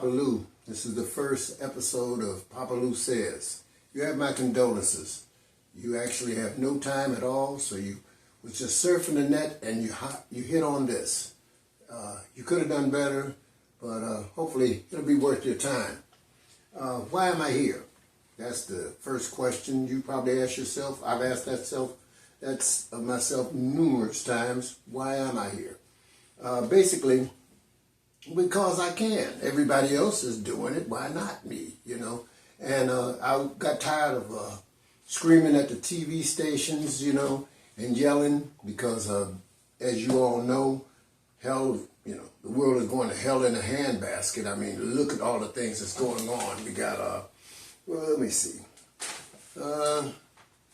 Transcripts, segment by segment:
Papa Lou. This is the first episode of Papa Lou Says. You have my condolences. You actually have no time at all, so you was just surfing the net and you hit on this. You could have done better, but hopefully it'll be worth your time. Why am I here? That's the first question you probably ask yourself. I've asked myself numerous times. Why am I here? Basically, because I can. Everybody else is doing it. Why not me? You know. And I got tired of screaming at the TV stations, you know, and yelling because, as you all know, hell, you know, the world is going to hell in a handbasket. I mean, look at all the things that's going on. We got, well, let me see.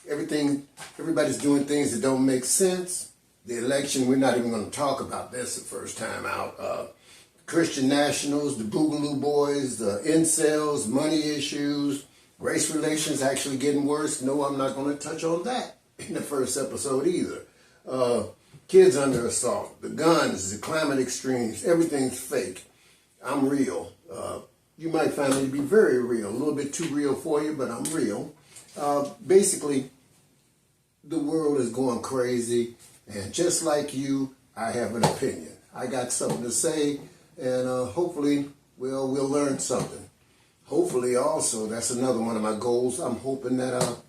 Everybody's doing things that don't make sense. The election, we're not even going to talk about this the first time out. Christian nationals, the Boogaloo boys, the incels, money issues, race relations actually getting worse. No, I'm not going to touch on that in the first episode either. Kids under assault, the guns, the climate extremes, everything's fake. I'm real. You might find me to be very real, a little bit too real for you, but I'm real. Basically, the world is going crazy, and just like you, I have an opinion. I got something to say, and hopefully, we'll learn something. Hopefully, also, that's another one of my goals. I'm hoping that out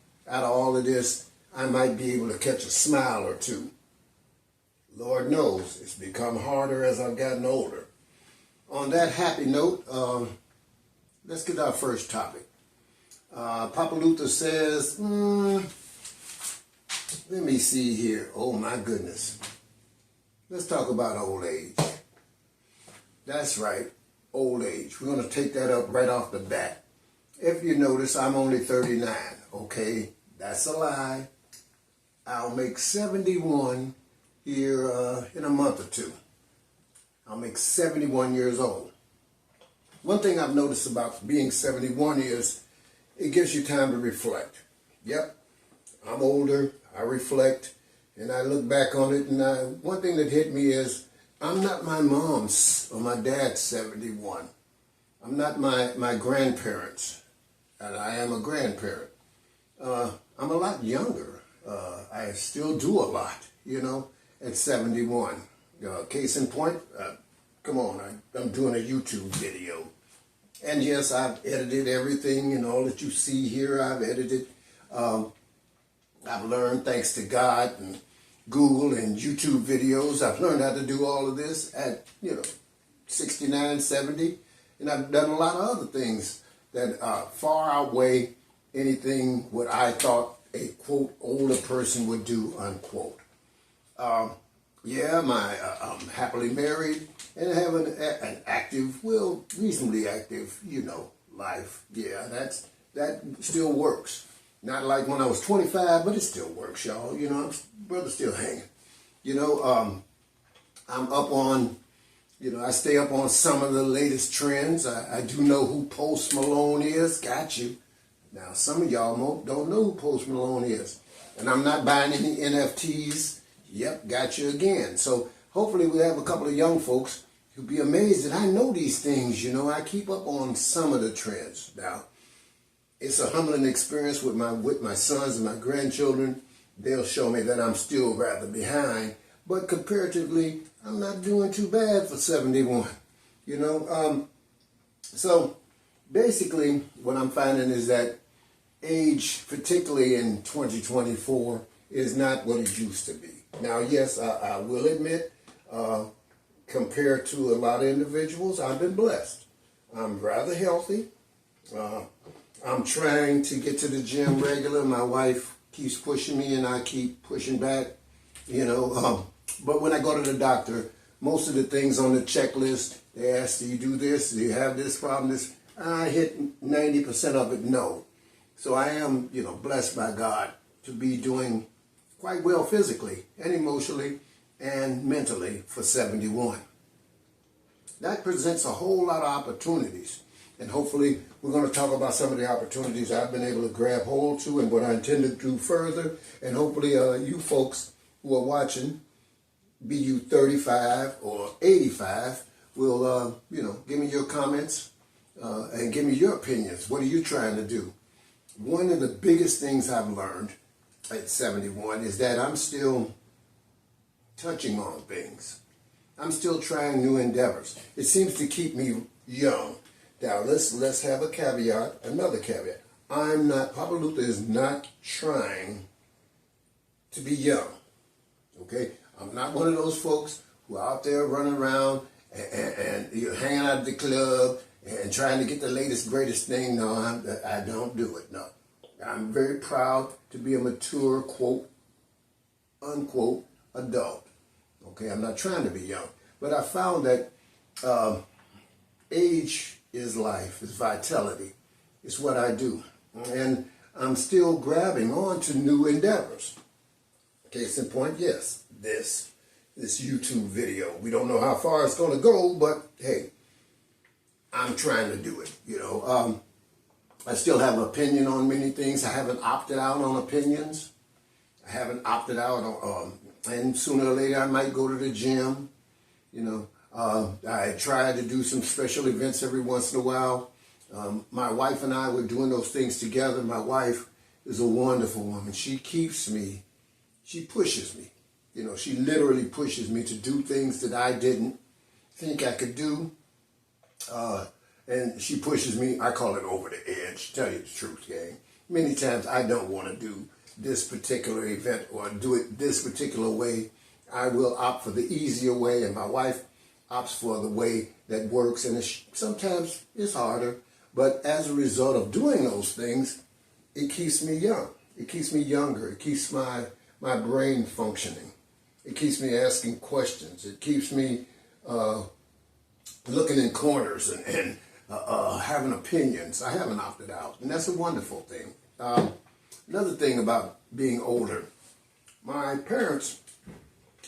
of all of this, I might be able to catch a smile or two. Lord knows, it's become harder as I've gotten older. On that happy note, let's get our first topic. Papa Luther says, let me see here. Oh my goodness. Let's talk about old age. That's right, old age. We're going to take that up right off the bat. If you notice, I'm only 39, okay? That's a lie. I'll make 71 here in a month or two. I'll make 71 years old. One thing I've noticed about being 71 is it gives you time to reflect. Yep, I'm older, I reflect, and I look back on it, and one thing that hit me is I'm not my mom's or my dad's 71. I'm not my grandparents, and I am a grandparent. I'm a lot younger. I still do a lot, you know, at 71. Case in point, come on, I'm doing a YouTube video. And yes, I've edited everything and all that you see here, I've edited. I've learned, thanks to God and Google and YouTube videos, I've learned how to do all of this at, 69, 70. And I've done a lot of other things that far outweigh anything what I thought a, quote, older person would do, unquote. Yeah, I'm happily married and have an active, well, reasonably active, life. Yeah, that still works. Not like when I was 25, but it still works, y'all. Brother's still hanging. I'm up on, I stay up on some of the latest trends. I do know who Post Malone is. Got you. Now, some of y'all don't know who Post Malone is. And I'm not buying any NFTs. Yep, got you again. So hopefully we have a couple of young folks who'll be amazed that I know these things. I keep up on some of the trends. Now, it's a humbling experience with my sons and my grandchildren. They'll show me that I'm still rather behind, but comparatively, I'm not doing too bad for 71. So basically, what I'm finding is that age, particularly in 2024, is not what it used to be. Now, yes, I will admit, compared to a lot of individuals, I've been blessed. I'm rather healthy. I'm trying to get to the gym regular. My wife keeps pushing me and I keep pushing back, But when I go to the doctor, most of the things on the checklist, they ask, do you do this? Do you have this problem? I hit 90% of it, no. So I am, blessed by God to be doing quite well physically and emotionally and mentally for 71. That presents a whole lot of opportunities. And hopefully we're going to talk about some of the opportunities I've been able to grab hold to and what I intend to do further. And hopefully you folks who are watching, be you 35 or 85, will, give me your comments and give me your opinions. What are you trying to do? One of the biggest things I've learned at 71 is that I'm still touching on things. I'm still trying new endeavors. It seems to keep me young. Now let's have a caveat, another caveat. Papa Luther is not trying to be young. Okay? I'm not one of those folks who are out there running around and you're hanging out at the club and trying to get the latest, greatest thing. No, I don't do it. No. I'm very proud to be a mature, quote, unquote, adult. Okay, I'm not trying to be young. But I found that age is life, is vitality. It's what I do. And I'm still grabbing on to new endeavors. Case in point, yes, this YouTube video. We don't know how far it's going to go, but hey, I'm trying to do it. I still have an opinion on many things. I haven't opted out on opinions. I haven't opted out on, and sooner or later I might go to the gym. I try to do some special events every once in a while. My wife and I were doing those things together. My wife is a wonderful woman. She keeps me, she pushes me. She literally pushes me to do things that I didn't think I could do. And she pushes me, I call it over the edge, tell you the truth, gang. Many times I don't want to do this particular event or do it this particular way. I will opt for the easier way, and my wife opts for the way that works, and sometimes it's harder. But as a result of doing those things, it keeps me young. It keeps me younger. It keeps my brain functioning. It keeps me asking questions. It keeps me looking in corners and having opinions. I haven't opted out, and that's a wonderful thing. Another thing about being older, my parents,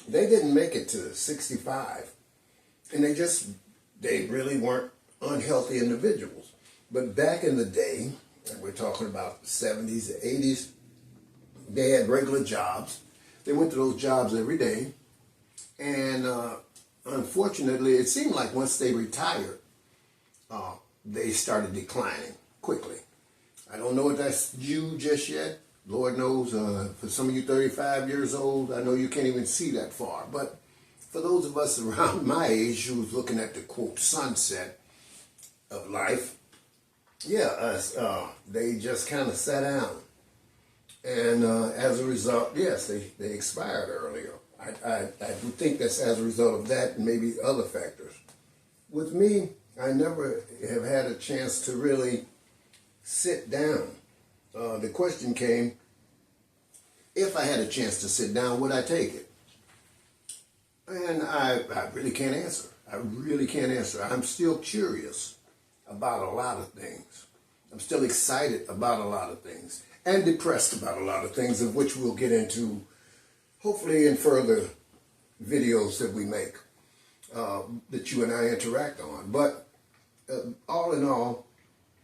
they didn't make it to 65, and they really weren't unhealthy individuals. But back in the day, and we're talking about the 70s, the 80s, they had regular jobs. They went to those jobs every day, and unfortunately, it seemed like once they retired, they started declining quickly. I don't know if that's you just yet. Lord knows, for some of you 35 years old, I know you can't even see that far. But for those of us around my age who's looking at the, quote, sunset of life, they just kind of sat down. And as a result, yes, they expired earlier. I would think that's as a result of that and maybe other factors. With me, I never have had a chance to really sit down. The question came, if I had a chance to sit down, would I take it? And I really can't answer. I really can't answer. I'm still curious about a lot of things. I'm still excited about a lot of things and depressed about a lot of things, of which we'll get into hopefully in further videos that we make, that you and I interact on. But all in all,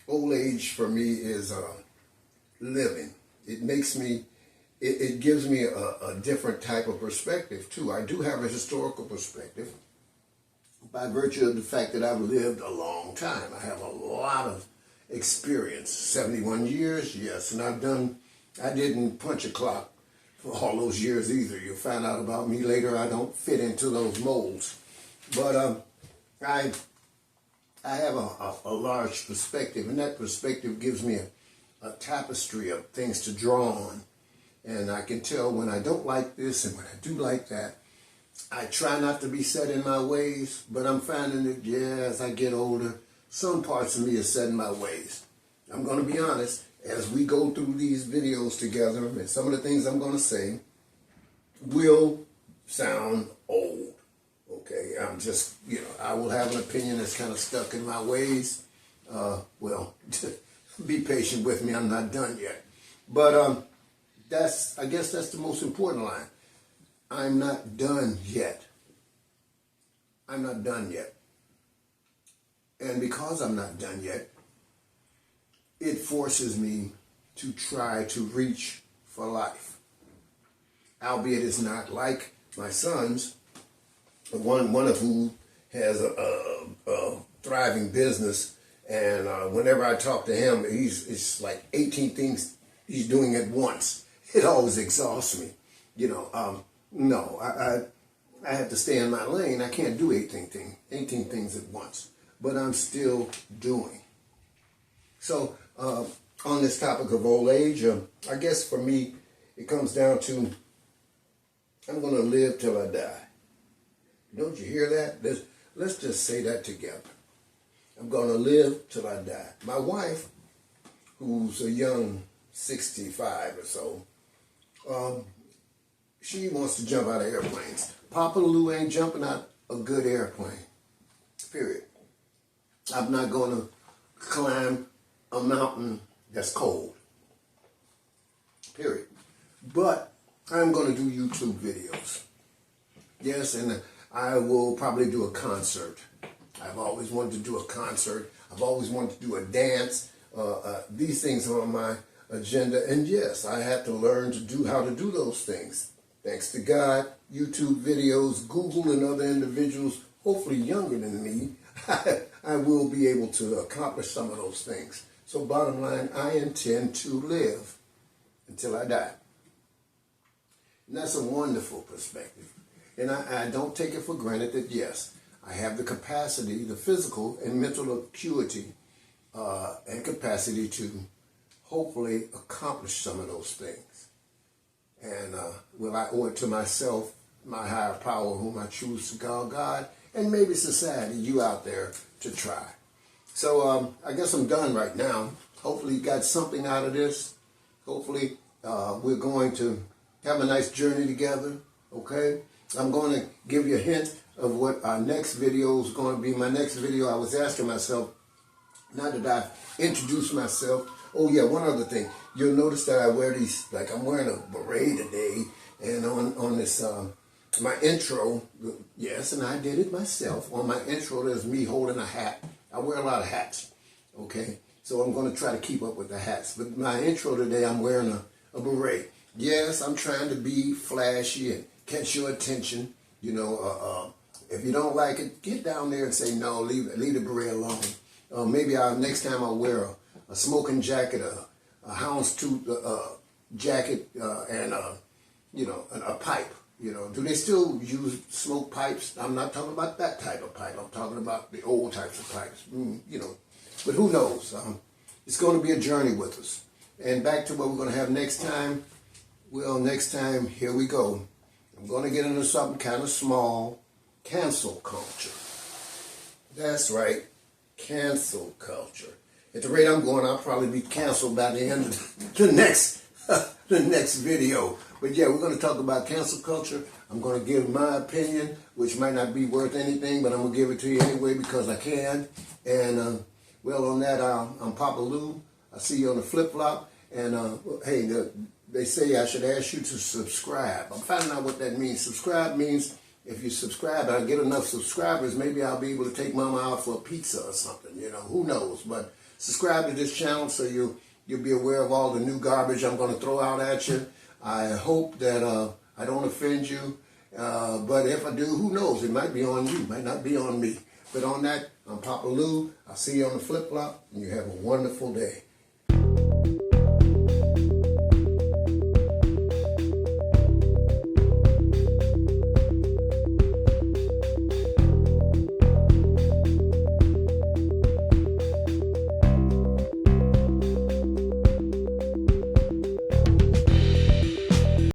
old age for me is living. It makes me, it gives me a different type of perspective too. I do have a historical perspective by virtue of the fact that I've lived a long time. I have a lot of experience, 71 years, yes, and I didn't punch a clock for all those years either. You'll find out about me later. I don't fit into those molds. But I have a large perspective, and that perspective gives me a tapestry of things to draw on. And I can tell when I don't like this and when I do like that. I try not to be set in my ways, but I'm finding that, as I get older, some parts of me are set in my ways. I'm going to be honest, as we go through these videos together, and some of the things I'm going to say will sound old. Okay, I'm just, I will have an opinion that's kind of stuck in my ways. Well, be patient with me, I'm not done yet. But I guess that's the most important line. I'm not done yet. I'm not done yet. And because I'm not done yet, it forces me to try to reach for life. Albeit it's not like my sons, one of whom has a thriving business And whenever I talk to him, it's like 18 things he's doing at once. It always exhausts me. You know, no, I have to stay in my lane. I can't do 18 things at once. But I'm still doing. So on this topic of old age, I guess for me, it comes down to I'm going to live till I die. Don't you hear that? Let's just say that together. I'm going to live till I die. My wife, who's a young 65 or so, she wants to jump out of airplanes. Papa Lou ain't jumping out a good airplane. Period. I'm not going to climb a mountain that's cold. Period. But I'm going to do YouTube videos. Yes, and I will probably do a concert. I've always wanted to do a concert. I've always wanted to do a dance. These things are on my agenda. And yes, I had to learn to do how to do those things. Thanks to God, YouTube videos, Google, and other individuals, hopefully younger than me, I will be able to accomplish some of those things. So bottom line, I intend to live until I die. And that's a wonderful perspective. And I don't take it for granted that, yes, I have the capacity, the physical and mental acuity and capacity to hopefully accomplish some of those things. And will I owe it to myself, my higher power, whom I choose to call God, and maybe society, you out there, to try. So I guess I'm done right now. Hopefully you got something out of this. Hopefully we're going to have a nice journey together, okay? I'm going to give you a hint of what our next video is going to be. My next video, I was asking myself, now that I've introduced myself, oh yeah, one other thing. You'll notice that I wear these, like I'm wearing a beret today, and on this, my intro, yes, and I did it myself. On my intro, there's me holding a hat. I wear a lot of hats, okay? So I'm going to try to keep up with the hats. But my intro today, I'm wearing a beret. Yes, I'm trying to be flashy and catch your attention. You know, if you don't like it, get down there and say, no, leave the beret alone. Maybe next time I'll wear a smoking jacket, a houndstooth jacket, and you know, a pipe. You know, do they still use smoke pipes? I'm not talking about that type of pipe. I'm talking about the old types of pipes. You know, but who knows? It's going to be a journey with us. And back to what we're going to have next time. Well, next time, here we go. I'm going to get into something kind of small. Cancel culture. That's right. Cancel culture. At the rate I'm going, I'll probably be canceled by the end of the next video. But yeah, we're going to talk about cancel culture. I'm going to give my opinion, which might not be worth anything, but I'm going to give it to you anyway because I can. And, well, on that, I'm Papa Lou. I'll see you on the flip-flop. And, hey, they say I should ask you to subscribe. I'm finding out what that means. Subscribe means if you subscribe, I get enough subscribers, maybe I'll be able to take Mama out for a pizza or something. You know, who knows? But subscribe to this channel so you'll be aware of all the new garbage I'm going to throw out at you. I hope that I don't offend you. But if I do, who knows? It might be on you. It might not be on me. But on that, I'm Papa Lou. I'll see you on the flip-flop, and you have a wonderful day.